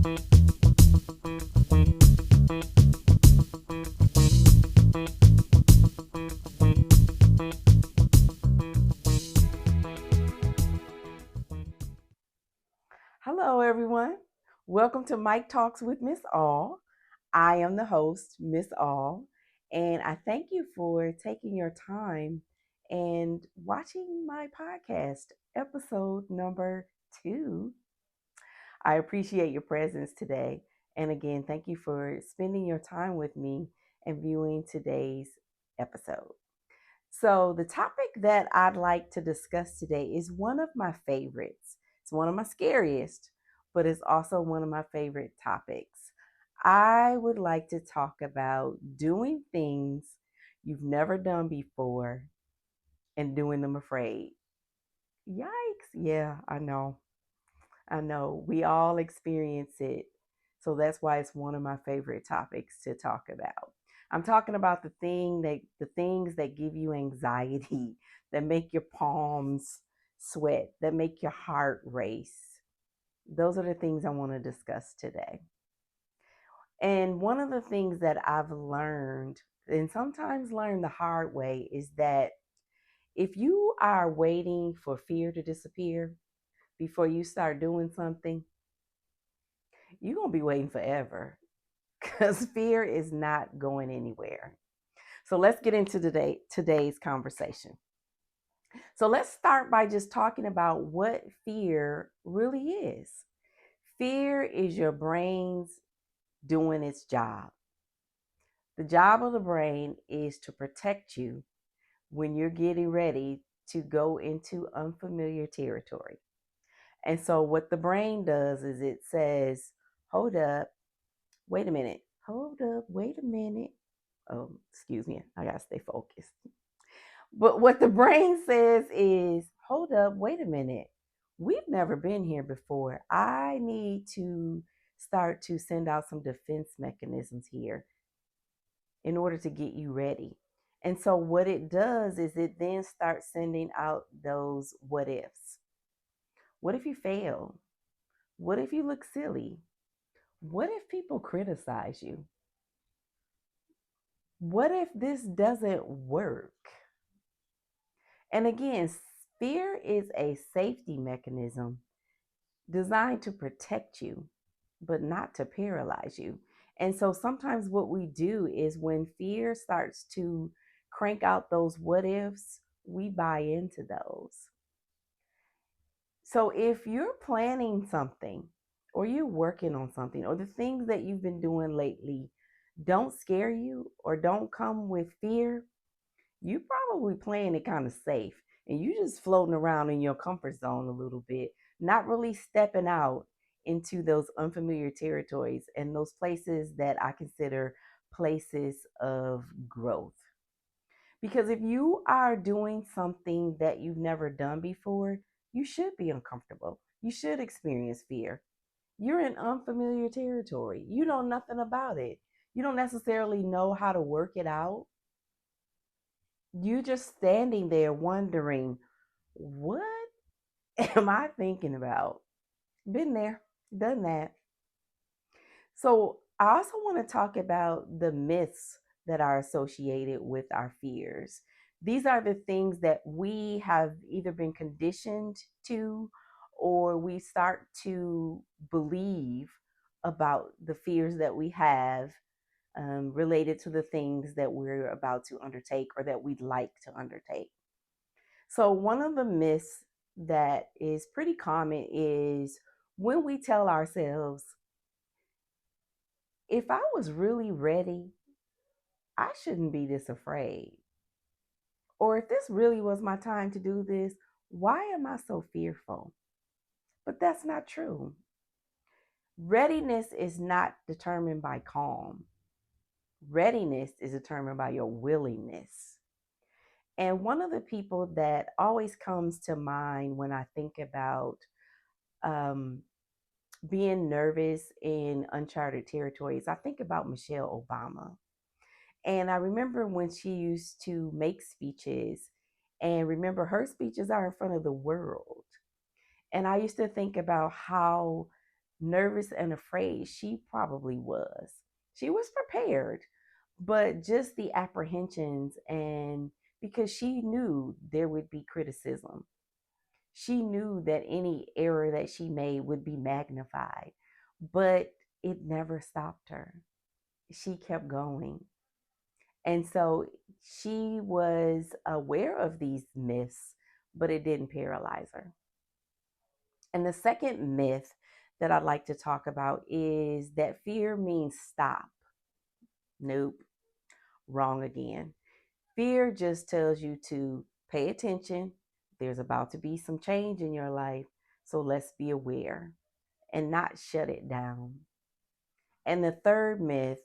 Hello, everyone. Welcome to Mike Talks with Miss All. I am the host, Miss All, and I thank you for taking your time and watching my podcast, episode number 2. I appreciate your presence today. And again, thank you for spending your time with me and viewing today's episode. So, the topic that I'd like to discuss today is one of my favorites. It's one of my scariest, but it's also one of my favorite topics. I would like to talk about doing things you've never done before and doing them afraid. Yikes. Yeah, I know. I know. We all experience it. So that's why it's one of my favorite topics to talk about. I'm talking about the things that give you anxiety, that make your palms sweat, that make your heart race. Those are the things I want to discuss today. And one of the things that I've learned, and sometimes learn the hard way, is that if you are waiting for fear to disappear before you start doing something, you're going to be waiting forever because fear is not going anywhere. So let's get into today's conversation. So let's start by just talking about what fear really is. Fear is your brain's doing its job. The job of the brain is to protect you when you're getting ready to go into unfamiliar territory. And so what the brain does is it says, hold up, wait a minute, hold up, wait a minute. Oh, excuse me, I gotta stay focused. But what the brain says is, hold up, wait a minute. We've never been here before. I need to start to send out some defense mechanisms here in order to get you ready. And so what it does is it then starts sending out those what ifs. What if you fail? What if you look silly? What if people criticize you? What if this doesn't work? And again, fear is a safety mechanism designed to protect you, but not to paralyze you. And so sometimes what we do is when fear starts to crank out those what ifs, we buy into those. So if you're planning something or you're working on something or the things that you've been doing lately don't scare you or don't come with fear, you probably playing it kind of safe and you just floating around in your comfort zone a little bit, not really stepping out into those unfamiliar territories and those places that I consider places of growth. Because if you are doing something that you've never done before, you should be uncomfortable. You should experience fear. You're in unfamiliar territory. You know nothing about it. You don't necessarily know how to work it out. You just standing there wondering, what am I thinking about? Been there, done that. So I also want to talk about the myths that are associated with our fears. These are the things that we have either been conditioned to or we start to believe about the fears that we have related to the things that we're about to undertake or that we'd like to undertake. So, one of the myths that is pretty common is when we tell ourselves, if I was really ready, I shouldn't be this afraid. Or if this really was my time to do this, why am I so fearful? But that's not true. Readiness is not determined by calm. Readiness is determined by your willingness. And one of the people that always comes to mind when I think about um, being nervous in uncharted territories, I think about Michelle Obama. And I remember when she used to make speeches, and remember her speeches are in front of the world. And I used to think about how nervous and afraid, she probably was. She was prepared, but just the apprehensions, and because she knew there would be criticism, she knew that any error that she made would be magnified, but it never stopped her. She kept going. And so she was aware of these myths, but it didn't paralyze her. And the second myth that I'd like to talk about is that fear means stop. Nope, wrong again. Fear just tells you to pay attention. There's about to be some change in your life, so let's be aware and not shut it down. And the third myth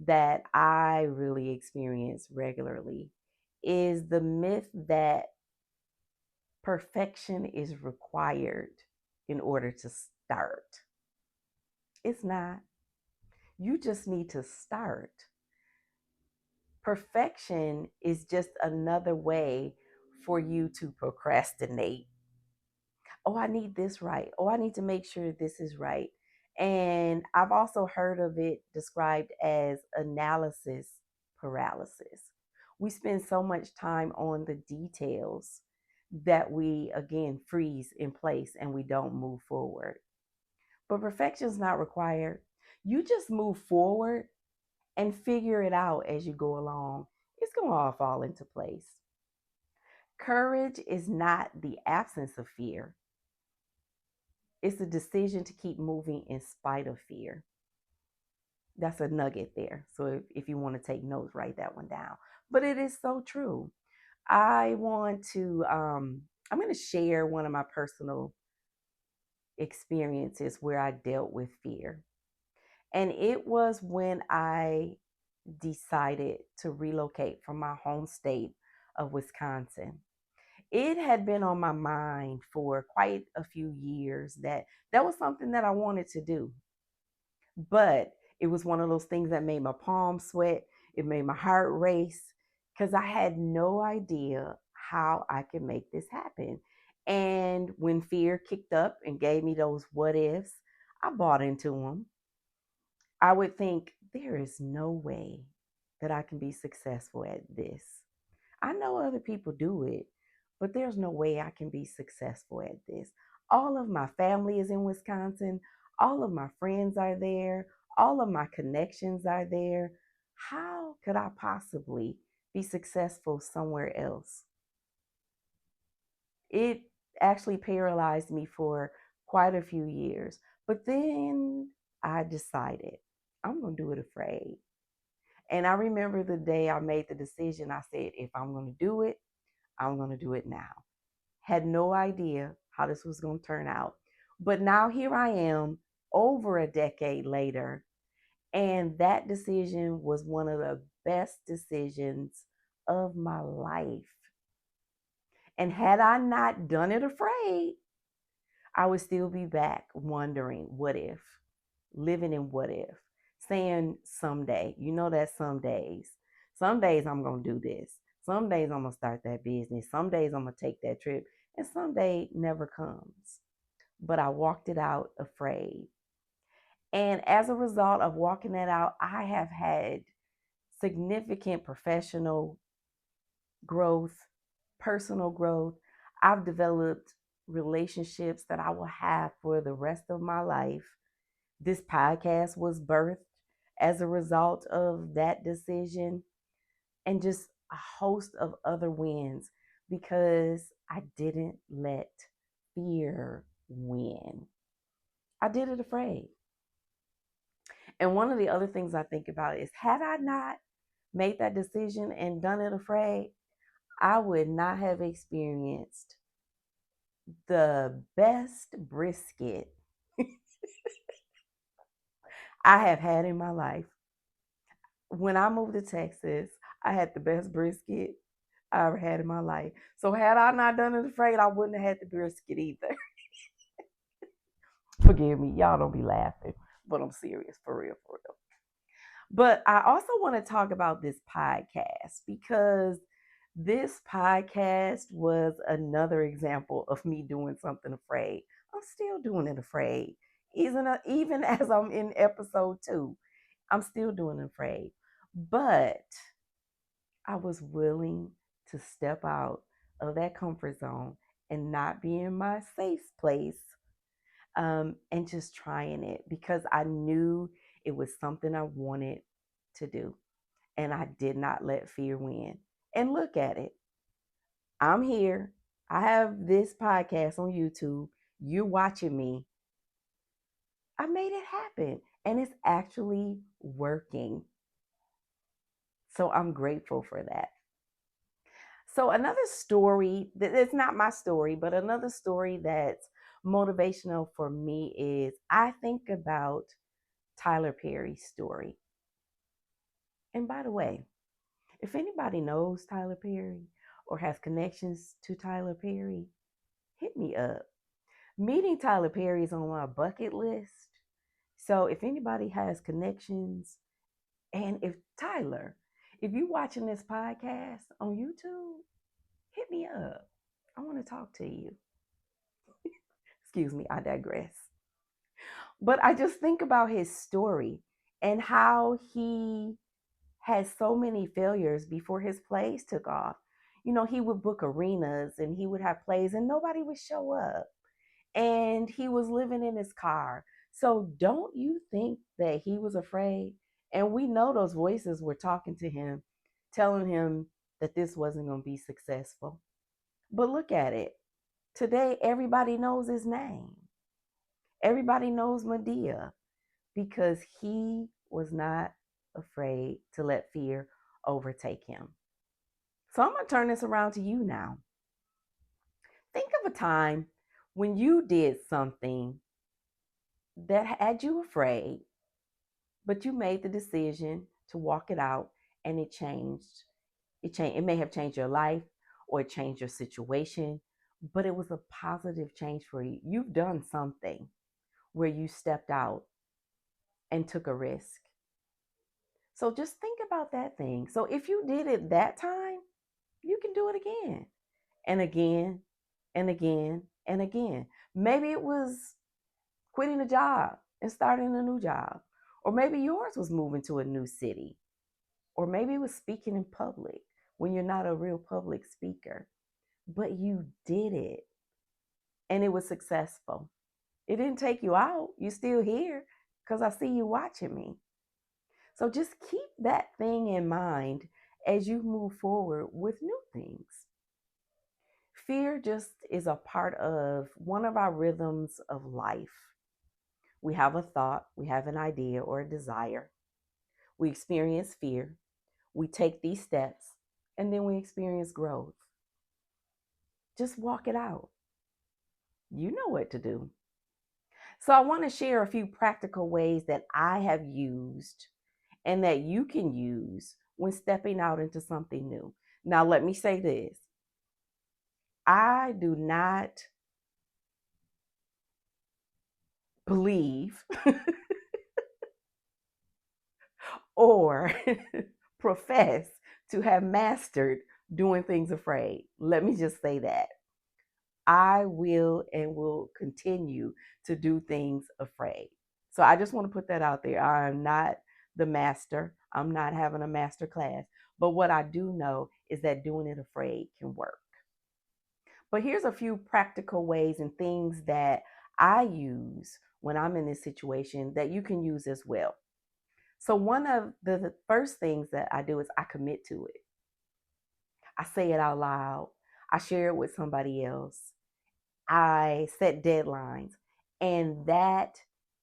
that I really experience regularly is the myth that perfection is required in order to start. It's not. You just need to start. Perfection is just another way for you to procrastinate. Oh, I need this right. Oh, I need to make sure this is right. And I've also heard of it described as analysis paralysis. We spend so much time on the details that we, again, freeze in place and we don't move forward. But perfection is not required. You just move forward and figure it out as you go along. It's going to all fall into place. Courage is not the absence of fear, it's a decision to keep moving in spite of fear. That's a nugget there. So if you want to take notes, write that one down. But it is so true. I'm going to share one of my personal experiences where I dealt with fear. And it was when I decided to relocate from my home state of Wisconsin. It had been on my mind for quite a few years that that was something that I wanted to do. But it was one of those things that made my palms sweat. It made my heart race because I had no idea how I could make this happen. And when fear kicked up and gave me those what ifs, I bought into them. I would think, there is no way that I can be successful at this. I know other people do it, but there's no way I can be successful at this. All of my family is in Wisconsin. All of my friends are there. All of my connections are there. How could I possibly be successful somewhere else? It actually paralyzed me for quite a few years. But then I decided I'm going to do it afraid. And I remember the day I made the decision, I said, if I'm going to do it, I'm going to do it now. Had no idea how this was going to turn out. But now here I am over a decade later. And that decision was one of the best decisions of my life. And had I not done it afraid, I would still be back wondering, what if? Living in what if? Saying someday, you know that some days. Some days I'm going to do this. Some days I'm going to start that business. Some days I'm going to take that trip. And some day never comes. But I walked it out afraid. And as a result of walking that out, I have had significant professional growth, personal growth. I've developed relationships that I will have for the rest of my life. This podcast was birthed as a result of that decision, and just a host of other wins because I didn't let fear win. I did it afraid. And one of the other things I think about is, had I not made that decision and done it afraid, I would not have experienced the best brisket I have had in my life. When I moved to Texas, I had the best brisket I ever had in my life. So had I not done it afraid, I wouldn't have had the brisket either. Forgive me, y'all don't be laughing, but I'm serious, for real, for real. But I also want to talk about this podcast because this podcast was another example of me doing something afraid. I'm still doing it afraid. Even as I'm in episode 2, I'm still doing afraid. But I was willing to step out of that comfort zone and not be in my safe place, and just trying it because I knew it was something I wanted to do. And I did not let fear win. And look at it. I'm here. I have this podcast on YouTube. You're watching me. I made it happen. And it's actually working. So I'm grateful for that. So another story that it's not my story, but another story that's motivational for me is I think about Tyler Perry's story. And by the way, if anybody knows Tyler Perry or has connections to Tyler Perry, hit me up. Meeting Tyler Perry is on my bucket list. So if anybody has connections, and if you're watching this podcast on YouTube, hit me up. I want to talk to you. Excuse me, I digress. But I just think about his story and how he had so many failures before his plays took off. He would book arenas and he would have plays and nobody would show up. And he was living in his car. So don't you think that he was afraid? And we know those voices were talking to him, telling him that this wasn't going to be successful. But look at it. Today, everybody knows his name. Everybody knows Madea because he was not afraid to let fear overtake him. So I'm going to turn this around to you now. Think of a time when you did something that had you afraid, but you made the decision to walk it out and it changed. It may have changed your life or it changed your situation, but it was a positive change for you. You've done something where you stepped out and took a risk. So just think about that thing. So if you did it that time, you can do it again and again and again and again. Maybe it was quitting a job and starting a new job. Or maybe yours was moving to a new city. Or maybe it was speaking in public when you're not a real public speaker. But you did it and it was successful. It didn't take you out. You're still here because I see you watching me. So just keep that thing in mind as you move forward with new things. Fear just is a part of one of our rhythms of life. We have a thought, we have an idea or a desire. We experience fear. We take these steps and then we experience growth. Just walk it out. You know what to do. So I want to share a few practical ways that I have used and that you can use when stepping out into something new. Now, let me say this. I do not believe or profess to have mastered doing things afraid. Let me just say that. I will and will continue to do things afraid. So I just want to put that out there. I'm not the master. I'm not having a master class. But what I do know is that doing it afraid can work. But here's a few practical ways and things that I use when I'm in this situation that you can use as well. So one of the first things that I do is I commit to it. I say it out loud. I share it with somebody else. I set deadlines, and that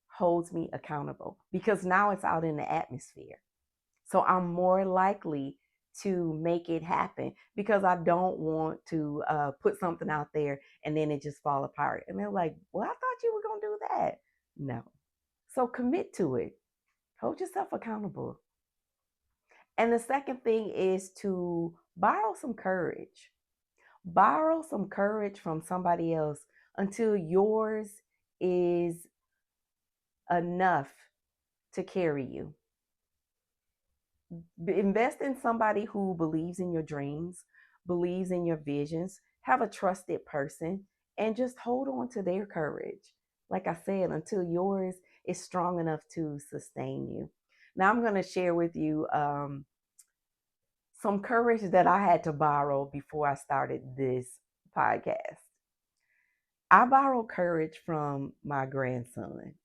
holds me accountable because now it's out in the atmosphere. So I'm more likely to make it happen because I don't want to put something out there and then it just fall apart. And they're like, well, I thought you were going to do that. No. So commit to it. Hold yourself accountable. And the second thing is to borrow some courage. Borrow some courage from somebody else until yours is enough to carry you. Invest in somebody who believes in your dreams, believes in your visions, have a trusted person, and just hold on to their courage. like I said, until yours is strong enough to sustain you. Now, I'm going to share with you some courage that I had to borrow before I started this podcast. I borrowed courage from my grandson.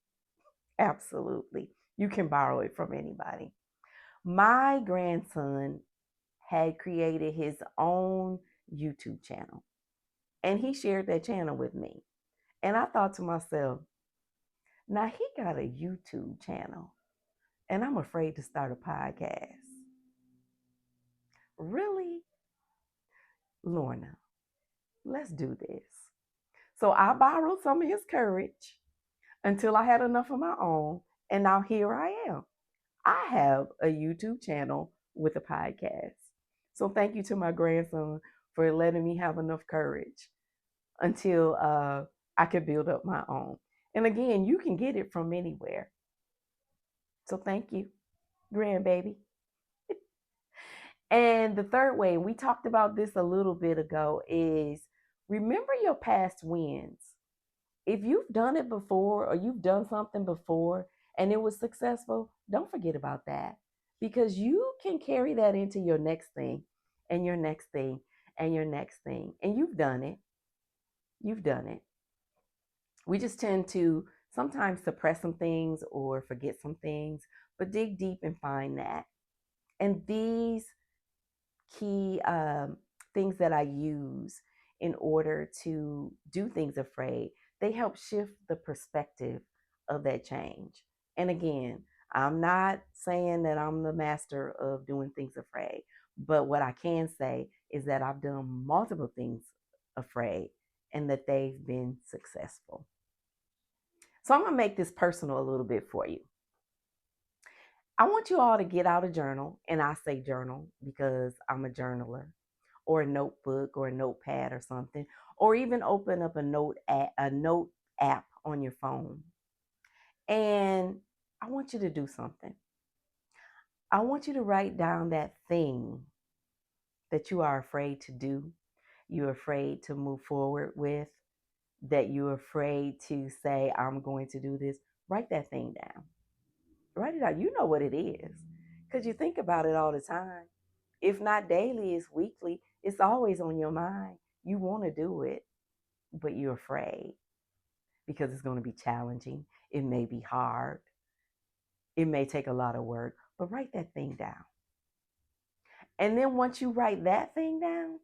Absolutely. You can borrow it from anybody. My grandson had created his own YouTube channel, and he shared that channel with me. And I thought to myself, now he got a YouTube channel, and I'm afraid to start a podcast. Really? Lorna, let's do this. So I borrowed some of his courage until I had enough of my own. And now here I am. I have a YouTube channel with a podcast. So thank you to my grandson for letting me have enough courage until I could build up my own. And again, you can get it from anywhere. So thank you, grandbaby. And the third way, and we talked about this a little bit ago, is remember your past wins. If you've done it before or you've done something before and it was successful, don't forget about that, because you can carry that into your next thing and your next thing and your next thing. And you've done it. You've done it. We just tend to sometimes suppress some things or forget some things, but dig deep and find that. And these key things that I use in order to do things afraid, they help shift the perspective of that change. And again, I'm not saying that I'm the master of doing things afraid, but what I can say is that I've done multiple things afraid and that they've been successful. So I'm going to make this personal a little bit for you. I want you all to get out a journal, and I say journal because I'm a journaler, or a notebook or a notepad or something, or even open up a note app on your phone. And I want you to do something. I want you to write down that thing that you are afraid to do, you're afraid to move forward with, that you're afraid to say, I'm going to do this. Write that thing down. Write it out. You know what it is because you think about it all the time. If not daily, it's weekly. It's always on your mind. You want to do it, but you're afraid because it's going to be challenging. It may be hard. It may take a lot of work, but write that thing down. And then once you write that thing down,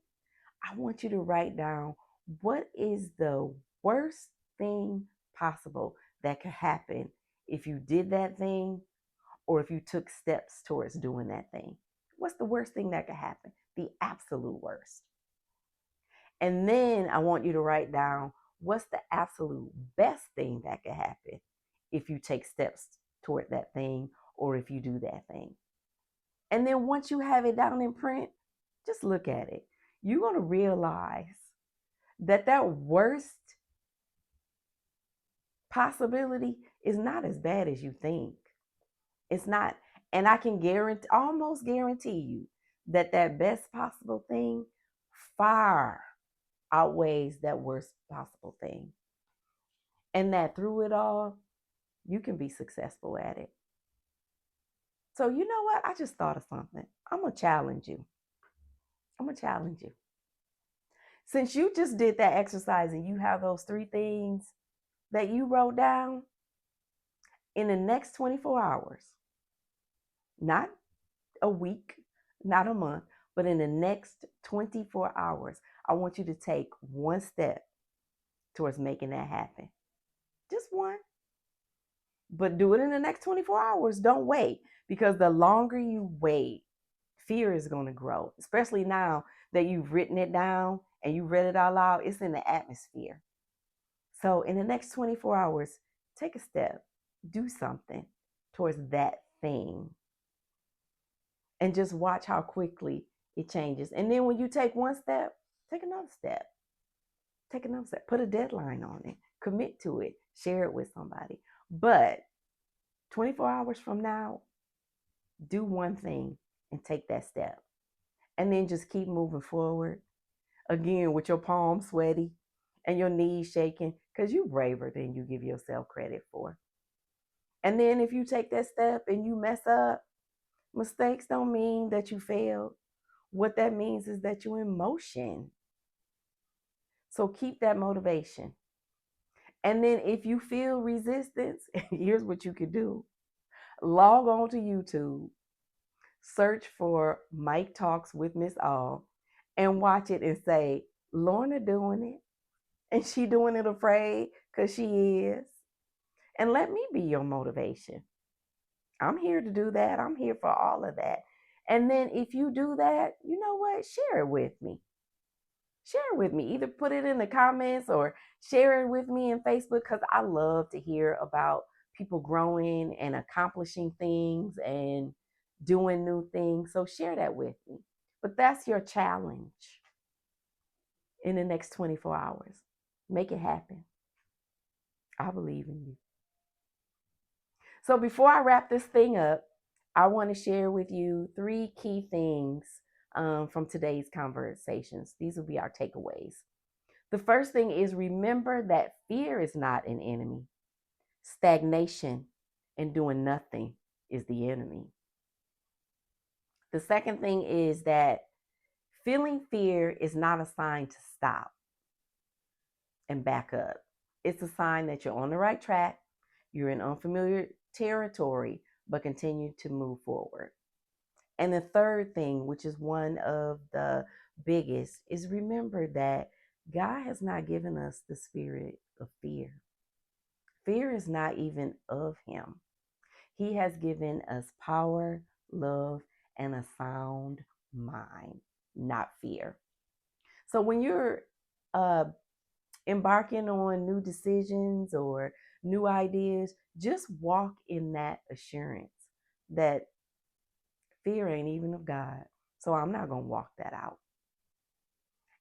I want you to write down what is the worst thing possible that could happen if you did that thing or if you took steps towards doing that thing. What's the worst thing that could happen? The absolute worst. And then I want you to write down what's the absolute best thing that could happen if you take steps toward that thing or if you do that thing. And then once you have it down in print, just look at it. You're going to realize that that worst possibility is not as bad as you think. It's not. And I can almost guarantee you that that best possible thing far outweighs that worst possible thing. And that through it all, you can be successful at it. So you know what? I just thought of something. I'm going to challenge you. Since you just did that exercise and you have those 3 things that you wrote down, in the next 24 hours, not a week, not a month, but in the next 24 hours, I want you to take one step towards making that happen. Just one. But do it in the next 24 hours. Don't wait, because the longer you wait, fear is going to grow, especially now that you've written it down and you read it out loud. It's in the atmosphere. So in the next 24 hours, take a step, do something towards that thing, and just watch how quickly it changes. And then when you take one step, take another step. Take another step. Put a deadline on it. Commit to it. Share it with somebody. But 24 hours from now, do one thing and take that step. And then just keep moving forward. Again, with your palms sweaty and your knees shaking, because you're braver than you give yourself credit for. And then if you take that step and you mess up, mistakes don't mean that you failed. What that means is that you're in motion. So keep that motivation. And then if you feel resistance, here's what you can do. Log on to YouTube, search for Mike Talks with Miss All, and watch it and say, Lorna doing it. And she doing it afraid because she is. And let me be your motivation. I'm here to do that. I'm here for all of that. And then if you do that, you know what? Share it with me. Share it with me. Either put it in the comments or share it with me in Facebook because I love to hear about people growing and accomplishing things and doing new things. So share that with me. But that's your challenge in the next 24 hours. Make it happen. I believe in you. So before I wrap this thing up, I want to share with you 3 key things from today's conversations. These will be our takeaways. The first thing is remember that fear is not an enemy. Stagnation and doing nothing is the enemy. The second thing is that feeling fear is not a sign to stop and back up. It's a sign that you're on the right track, you're in unfamiliar territory, but continue to move forward. And the third thing, which is one of the biggest, is remember that God has not given us the spirit of fear. Fear is not even of Him. He has given us power, love, and a sound mind, not fear. So when you're embarking on new decisions or new ideas, just walk in that assurance that fear ain't even of God. So I'm not going to walk that out.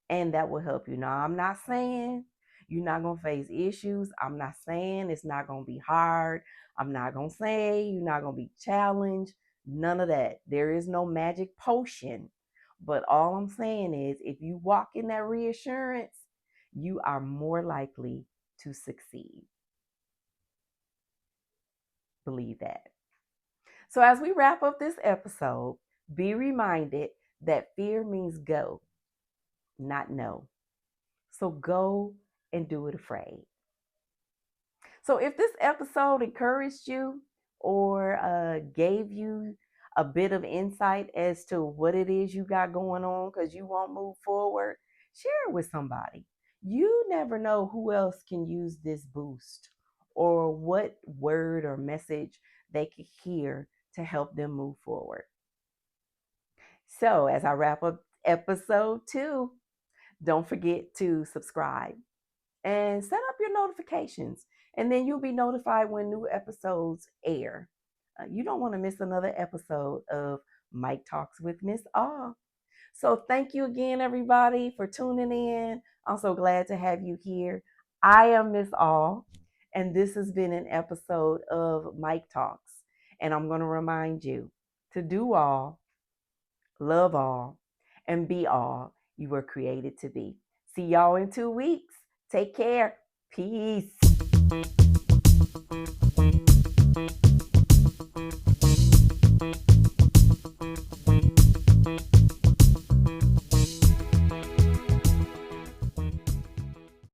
And that will help you. Now, I'm not saying you're not going to face issues. I'm not saying it's not going to be hard. I'm not going to say you're not going to be challenged. None of that. There is no magic potion. But all I'm saying is if you walk in that reassurance, you are more likely to succeed. Believe that. So as we wrap up this episode, be reminded that fear means go, not no. So go and do it afraid. So if this episode encouraged you or gave you a bit of insight as to what it is you got going on because you won't move forward, share it with somebody. You never know who else can use this boost or what word or message they could hear to help them move forward. So as I wrap up episode 2, don't forget to subscribe and set up your notifications, and then you'll be notified when new episodes air. You don't want to miss another episode of Mike Talks with Miss All. So thank you again, everybody, for tuning in. I'm so glad to have you here. I am Miss All, and this has been an episode of Mike Talks. And I'm going to remind you to do all, love all, and be all you were created to be. See y'all in 2 weeks. Take care. Peace.